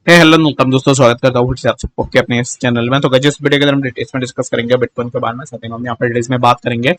Hello welcome दोस्तों, स्वागत करता हूँ फिर से आप सबको के अपने इस चैनल में। तो गाइस इस वीडियो के अंदर हम डिटेल्स में डिस्कस करेंगे बिटकॉइन के बारे में। साथ ही हम यहाँ पर डिटेल्स में बात करेंगे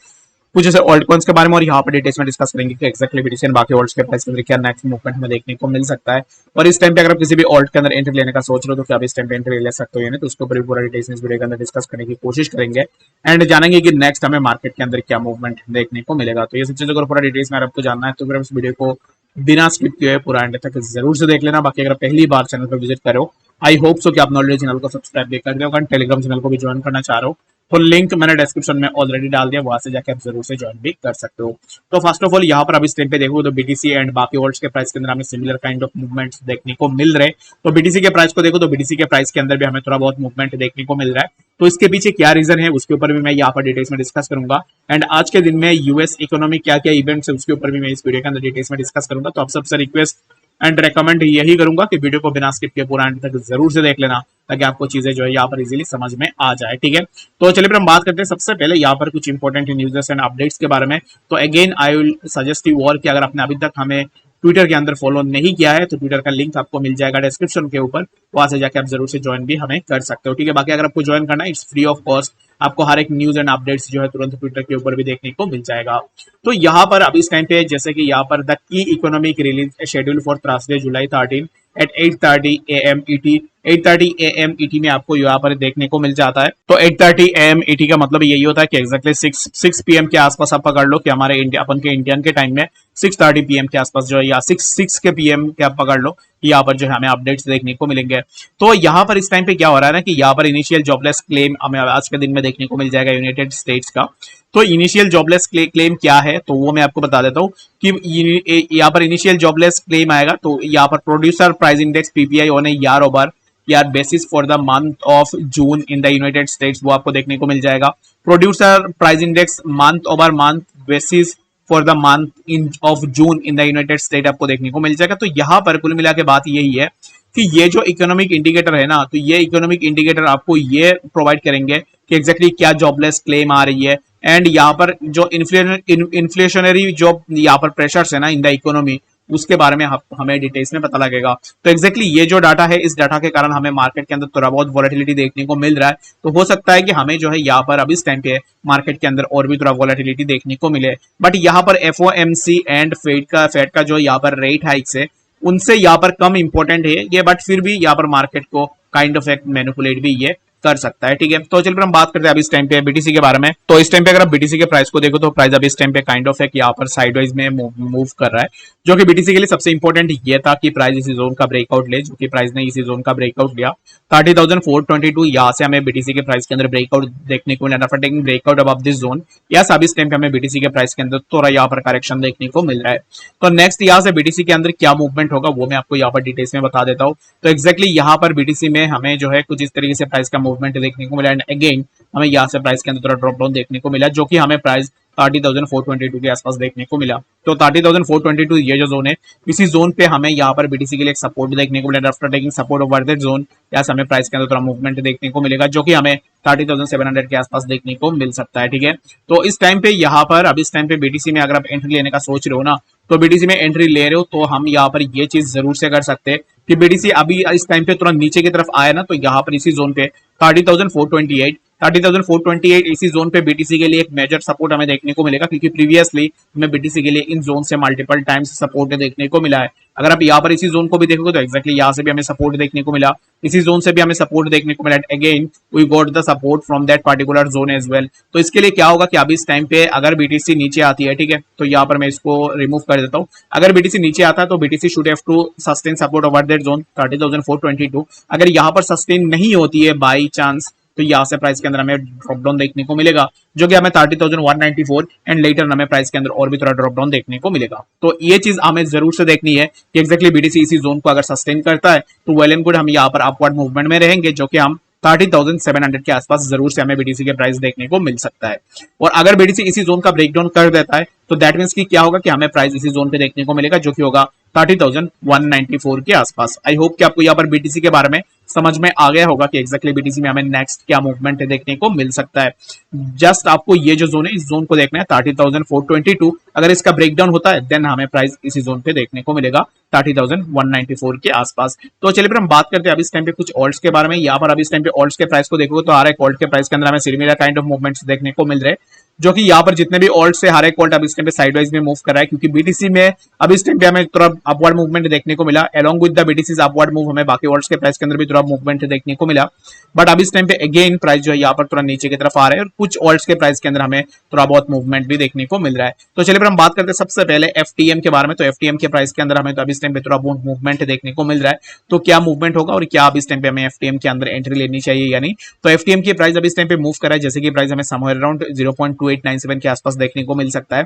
कुछ ऐसे ऑल्ट कॉइन्स के बारे में, और यहाँ पर डिटेल्स में डिस्कस करेंगे कि एक्जैक्टली बीटीसी एंड बाकी ऑल्ट्स के प्राइस के अंदर क्या नेक्स्ट मूवमेंट हमें देखने को मिल सकता है। और इस टाइम पे अगर आप किसी भी ऑल्ट के अंदर एंट्री लेने का सोच रहे हो तो क्या आप इस टाइम पे एंट्री ले सकते हो या नहीं, तो उसके ऊपर भी पूरा डिटेल्स इस वीडियो के अंदर डिस्कस करने की कोशिश करेंगे एंड जानेंगे कि नेक्स्ट हमें मार्केट के अंदर क्या मूवमेंट देखने को मिलेगा। तो ये सब चीजों को पूरा डिटेल्स में अगर आपको जानना है तो फिर इस वीडियो को बिना स्किप किए पूरा एंड तक जरूर से देख लेना। बाकी अगर पहली बार चैनल पर विजिट करो, आई होप सो कि आप ऑलरेडी चैनल को सब्सक्राइब भी कर रहे हो, टेलीग्राम चैनल को भी ज्वाइन करना चाह रहे हो तो लिंक मैंने डिस्क्रिप्शन में ऑलरेडी डाल दिया, वहां से जाकर आप जरूर से ज्वाइन भी कर सकते हो। तो फर्स्ट ऑफ ऑल यहाँ पर अभी इस टाइम पे देखो तो बीटीसी एंड बाकी वर्ल्ड्स के प्राइस के अंदर हमें सिमिलर काइंड ऑफ मूवमेंट्स देखने को मिल रहे हैं। तो बीटीसी के प्राइस को देखो तो बीटीसी के प्राइस के अंदर भी हमें थोड़ा बहुत मूवमेंट देखने को मिल रहा है। तो इसके पीछे क्या रीजन है उसके ऊपर भी मैं यहाँ पर डिटेल्स में डिस्कस करूंगा एंड आज के दिन में यूएस इकोनॉमी क्या क्या इवेंट्स है उसके ऊपर भी मैं इस वीडियो के अंदर डिटेल्स में डिस्कस करूंगा। तो आप सबसे रिक्वेस्ट एंड रेकमेंड यही करूंगा कि वीडियो को बिना स्किप किए पूरा एंड तक जरूर से देख लेना, ताकि आपको चीजें जो है यहाँ पर इजीली समझ में आ जाए। ठीक है, तो चलिए फिर हम बात करते हैं सबसे पहले यहाँ पर कुछ इंपॉर्टेंट न्यूज़ एंड अपडेट्स के बारे में। तो again I will suggest you और कि अगर आपने अभी तक हमें ट्विटर के अंदर फॉलो नहीं किया है तो ट्विटर का लिंक आपको मिल जाएगा डिस्क्रिप्शन के ऊपर, वहां से जाके आप जरूर से ज्वाइन भी हमें कर सकते हो। ठीक है, बाकी अगर आपको ज्वाइन करना है इट्स फ्री ऑफ कॉस्ट, आपको हर एक न्यूज एंड अपडेट्स जो है तुरंत ट्विटर के ऊपर भी देखने को मिल जाएगा। तो यहाँ पर अभी इस टाइम पे जैसे कि यहाँ पर the key economic release schedule for Thursday July 13 at 8:30 AM ET 8:30 AM ET में आपको यहाँ पर देखने को मिल जाता है। तो 8:30 AM ET का मतलब यही होता है कि एक्जैक्टली 6 PM के आसपास आप पकड़ लो कि हमारे इंडिया अपन के इंडियन के टाइम में 6:30 PM के आसपास जो है या 6 के PM के आप पकड़ लो, यहाँ पर जो है हमें अपडेट्स देखने को मिलेंगे। तो यहाँ पर इस टाइम पे क्या हो रहा है ना कि यहाँ पर इनिशियल जॉबलेस क्लेम हमें आज के दिन में देखने को मिल जाएगा यूनाइटेड स्टेट्स का। तो इनिशियल जॉबलेस क्लेम क्या है तो वो मैं आपको बता देता हूँ कि यहाँ पर इनिशियल जॉबलेस क्लेम आएगा। तो यहाँ पर producer price index PPI on a year over year basis for the month of June in the United States, वो आपको देखने को मिल जाएगा। Producer price index month over month basis for the month in of June in the United State आपको देखने को मिल जाएगा। तो यहाँ पर कुल मिला के बात यही है कि ये जो इकोनॉमिक इंडिकेटर है ना, तो ये इकोनॉमिक इंडिकेटर आपको ये प्रोवाइड करेंगे कि एग्जैक्टली क्या जॉबलेस क्लेम आ रही है एंड यहाँ पर जो इन्फ्लेशनरी जो यहाँ पर प्रेशर्स है ना इन द इकोनॉमी, उसके बारे में हमें डिटेल्स में पता लगेगा। तो एग्जैक्टली ये जो डाटा है इस डाटा के कारण हमें मार्केट के अंदर थोड़ा बहुत वॉलेटिलिटी देखने को मिल रहा है। तो हो सकता है कि हमें जो है यहाँ पर अभी इस टाइम पे मार्केट के अंदर और भी थोड़ा वॉलेटिलिटी देखने को मिले। बट यहाँ पर एफओएमसी एंड फेड का जो यहाँ पर रेट हाइक्स है उनसे यहाँ पर कम इंपॉर्टेंट है ये, बट फिर भी यहाँ पर मार्केट को काइंड ऑफ एक मैनिपुलेट भी ये कर सकता है। ठीक है, तो चलिए हम बात करते हैं अभी इस टाइम पे बीटीसी के बारे में। तो इस टाइम पे अगर आप बीटीसी के प्राइस को देखो तो प्राइस अभी इस टाइम पे काइंड ऑफ एक यहाँ पर साइडवाइज में मूव कर रहा है, जो कि बीटीसी के लिए सबसे इंपॉर्टेंट ये था कि प्राइस इसी जोन का ब्रेकआउट ले, जो कि प्राइस ने इसी जोन का ब्रेकआउट लिया 30,422। यहाँ से हमें बीटीसी के प्राइस के अंदर ब्रेकआउट देखने को मिला, taking breakout above this zone. Yes, अभी इस टाइम पे हमें बीटीसी के प्राइस के अंदर थोड़ा यहाँ पर करेक्शन देखने को मिल रहा है। तो नेक्स्ट यहाँ से बीटीसी के अंदर क्या मूवमेंट होगा वो मैं आपको यहाँ पर डिटेल्स में बता देता हूँ। तो एक्जैक्टली यहाँ पर बीटीसी में हमें जो है कुछ इस तरीके से प्राइस का मूवमेंट देखने को मिला एंड अगेन हमें यहाँ से प्राइस के अंदर थोड़ा ड्रॉप डाउन देखने को मिला, जो कि हमें प्राइस 30,422 के आसपास देखने को मिला। तो 30,422 ये जो जोन है, इसी जोन पे हमें यहाँ पर बीटीसी के लिए एक सपोर्ट देखने को मिला। After taking support over that zone यहाँ हमें प्राइस के अंदर थोड़ा मूवमेंट देखने को मिलेगा, जो कि हमें 30,700 के आसपास देखने को मिल सकता है। ठीक है, तो इस टाइम पे यहाँ पर अभी इस टाइम पे बीटीसी में अगर आप एंट्री लेने का सोच रहे हो ना, तो बीटीसी में एंट्री ले रहे हो तो हम यहाँ पर ये चीज जरूर से कर सकते हैं कि बीटीसी अभी इस टाइम पे तुरंत नीचे की तरफ आया ना, तो यहाँ पर इसी जोन पे 30,428 इसी जोन पे बीटीसी के लिए एक मेजर सपोर्ट हमें देखने को मिलेगा, क्योंकि प्रीवियसली हमें बीटीसी के लिए इन जोन से मल्टीपल टाइम्स सपोर्ट देखने को मिला है। अगर आप यहाँ पर इसी जोन को भी देखोगे तो एक्जैक्टली यहाँ से भी हमें सपोर्ट देखने को मिला, इसी जोन से भी हमें सपोर्ट देखने को मिला। Again we got the support from that particular zone as well. तो इसके लिए क्या होगा कि अभी इस टाइम पे अगर बीटीसी नीचे आती है, ठीक है, तो यहाँ पर मैं इसको रिमूव कर देता हूँ। अगर बीटीसी नीचे आता है तो BTC should have to sustain support over that zone 30,422। अगर यहाँ पर सस्टेन नहीं होती है बाई चांस, तो यहाँ से प्राइस के अंदर हमें ड्रॉप डाउन देखने को मिलेगा, जो कि हमें 30,194 एंड लेटर हमें प्राइस के अंदर और भी थोड़ा ड्रॉप डाउन देखने को मिलेगा। तो ये चीज हमें जरूर से देखनी है कि एक्जैक्टली बीटीसी इसी जोन को अगर सस्टेन करता है तो वेल एंड गुड, हम यहाँ पर अपवर्ड मूवमेंट में रहेंगे, जो कि हम 30,700 के आसपास जरूर से हमें बीटीसी के प्राइस देखने को मिल सकता है। और अगर बीटीसी इसी जोन का ब्रेकडाउन कर देता है तो दैट मींस कि क्या होगा कि हमें प्राइस इसी जोन पे देखने को मिलेगा, जो कि होगा 30,194 के आसपास। आई होप कि आपको यहाँ पर बीटीसी के बारे में समझ में आ गया होगा कि एक्जैक्टली बीटीसी में हमें नेक्स्ट क्या मूवमेंट देखने को मिल सकता है। जस्ट आपको ये जो जोन है इस जोन को देखना है 30,422। अगर इसका ब्रेकडाउन होता है देन हमें प्राइस इसी जोन पे देखने को मिलेगा 30,194 के आसपास। तो चलिए फिर हम बात करते हैं अभी इस टाइम पे कुछ ऑल्ट्स के बारे में। यहाँ पर अभी इस टाइम पे ऑल्ट्स के प्राइस को देखोगे तो हर एक ऑल्ट के प्राइस के अंदर हमें सिमिलर काइंड ऑफ मूवमेंट्स देखने को मिल रहे हैं, जो कि यहाँ पर जितने भी ऑल्ट से हर एक ऑल्ट अब इस टाइम पे साइडवाइज में मूव कर रहा है, क्योंकि बीटीसी में अब इस टाइम पे हमें थोड़ा अपवर्ड मूवमेंट देखने को मिला। Along with the BTC upward move हमें बाकी ऑल्ट्स के प्राइस के अंदर भी थोड़ा मूवमेंट देखने को मिला, बट अब इस टाइम पे अगेन प्राइस जो है यहाँ पर थोड़ा नीचे की तरफ आ रहा है और कुछ ऑल्ट्स के प्राइस के अंदर हमें थोड़ा बहुत मूवमेंट भी देखने को मिल रहा है। तो चलिए फिर हम बात करते हैं सबसे पहले एफटीएम के बारे में। तो एफटीएम के प्राइस के अंदर हमें तो अब इस टाइम पे थोड़ा बहुत मूवमेंट देखने को मिल रहा है। तो क्या मूवमेंट होगा और क्या अब इस टाइम पे हमें एफटीएम के अंदर एंट्री लेनी चाहिए या नहीं। तो एफटीएम की प्राइस अब इस टाइम पे मूव कर रहा है, जैसे कि प्राइस हमें समवेयर अराउंड 0.2897 के आसपास देखने को मिल सकता है।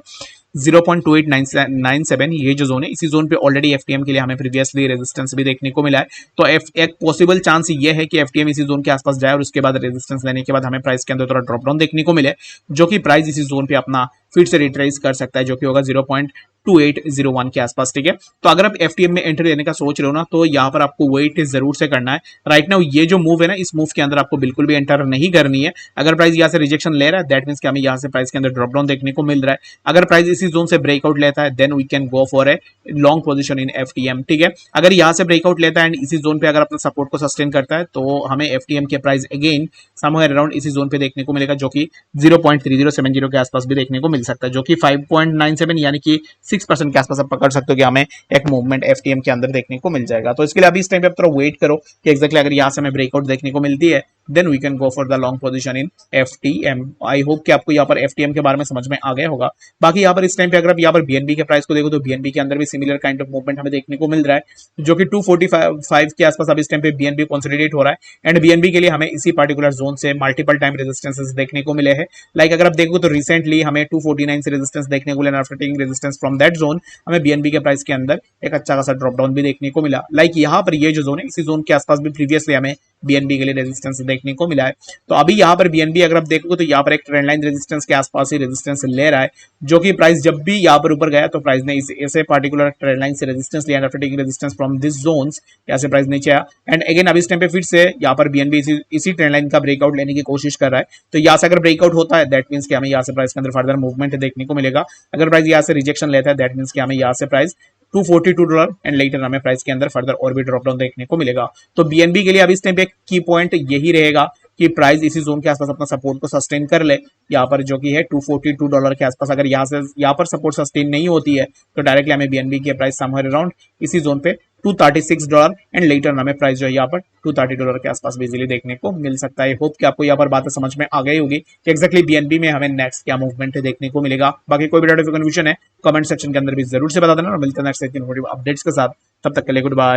0.2897 ये जो जोन है इसी जोन पे ऑलरेडी एफटीएम के लिए हमें प्रीवियसली रेजिस्टेंस भी देखने को मिला है। तो एक पॉसिबल चांस ये है कि एफटीएम इसी जोन के आसपास जाए और उसके बाद रेजिस्टेंस लेने के बाद हमें प्राइस के अंदर थोड़ा ड्रॉप डाउन देखने को मिले, जो कि प्राइस इसी जोन पे अपना फिर से रिट्रेस कर सकता है, जो कि होगा 0.2801 के आसपास। ठीक है, तो अगर आप एफटीएम में एंट्री लेने का सोच रहे हो ना तो यहाँ पर आपको वेट जरूर से करना है। राइट नाउ ये जो मूव है ना इस मूव के अंदर आपको बिल्कुल भी एंटर नहीं करनी है। अगर प्राइस यहाँ से रिजेक्शन ले रहा है दैट मींस कि हमें यहाँ से प्राइस के अंदर ड्रॉप डाउन देखने को मिल रहा है। अगर प्राइस इसी जोन से ब्रेकआउट लेता है then we can go for a long position in FTM. ठीक है, अगर यहाँ से ब्रेकआउट लेता है एंड इसी जोन पे अगर अपने सपोर्ट को सस्टेन करता है तो हमें एफटीएम के प्राइस अगेन समवेयर अराउंड इसी जोन पे देखने को मिलेगा, जो कि 0.3070 के आसपास भी देखने को मिल सकता है, जो कि 5.97 यानी कि 6% के आसपास आप पकड़ सकते हो कि हमें एक मूवमेंट एफटीएम के अंदर देखने को मिल जाएगा। तो इसके लिए अभी इस टाइम पे आप थोड़ा वेट करो कि एक्जैक्टली अगर यहाँ से हमें ब्रेकआउट देखने को मिलती है then we can go for the long position in FTM. I hope कि आपको यहाँ पर एफटीएम के बारे में समझ में आ गया होगा। बाकी यहाँ पर इस टाइम पे अगर आप यहाँ पर बीएनबी के प्राइस को देखो तो बीएनबी के अंदर भी सिमिलर काइंड ऑफ मूवमेंट हमें देखने को मिल रहा है, जो कि 245 के आसपास अब इस टाइम पे बीएनबी कंसोलिडेट हो रहा है एंड बीएनबी के लिए हमें इसी पर्टिकुलर जोन से मल्टीपल टाइम रेजिस्टेंसेस देखने को मिले हैं। लाइक अगर आप देखो तो रिसेंटली हमें 249 से रेजिस्टेंस देखने को मिला, after taking resistance from that zone हमें बीएनबी के प्राइस के अंदर एक अच्छा खासा ड्रॉप डाउन भी देखने को मिला। लाइक यहाँ पर ये जो जोन है इसी जोन के आसपास भी प्रीवियसली हमें बीएनबी के लिए रेजिस्टेंस देखने को मिला है। तो अभी यहाँ पर बीएनबी अगर आप देखोगे तो यहाँ पर एक ट्रेंड लाइन रेजिस्टेंस के आसपास ही रेजिस्टेंस ले रहा है, जो कि प्राइस जब भी यहाँ पर ऊपर गया तो प्राइस ने ऐसे पार्टिकुलर ट्रेंड लाइन से रेजिस्टेंस लिया, after taking resistance from this zones यहाँ से प्राइस नीचे आया एंड अगेन अभी इस टाइम पे फिर से यहाँ पर बीएनबी इसी ट्रेंड लाइन का ब्रेकआउट लेने की कोशिश कर रहा है। तो यहाँ से अगर ब्रेकआउट होता है दैट मींस कि हमें यहाँ से प्राइस के अंदर फर्दर मूवमेंट देखने को मिलेगा। अगर प्राइस यहाँ से रिजेक्शन लेता है दैट मींस कि हमें यहाँ से प्राइस $242 एंड लेटर हमें प्राइस के अंदर फर्दर और भी ड्रॉप डाउन देखने को मिलेगा। तो बीएनबी के लिए अभी इस टाइम पे की पॉइंट यही रहेगा कि प्राइस इसी जोन के आसपास अपना सपोर्ट को सस्टेन कर ले, यहाँ पर जो कि है $242 के आसपास। अगर यहाँ पर सपोर्ट सस्टेन नहीं होती है तो डायरेक्टली हमें बीएनबी के प्राइस समवेयर अराउंड इसी जोन पे $236 एंड लेटर हमें प्राइस जो है यहाँ पर $230 के आसपास भी इजीली देखने को मिल सकता है। होप कि आपको यहाँ पर बातें समझ में आ गई होगी कि एक्जैक्टली बीएनबी में हमें नेक्स्ट क्या मूवमेंट देखने को मिलेगा। बाकी कोई भी डाउट कंफ्यूजन है कमेंट सेक्शन के अंदर भी जरूर से बता देना और मिलते हैं नेक्स्ट अपडेट्स के साथ। तब तक के लिए गुड बाय।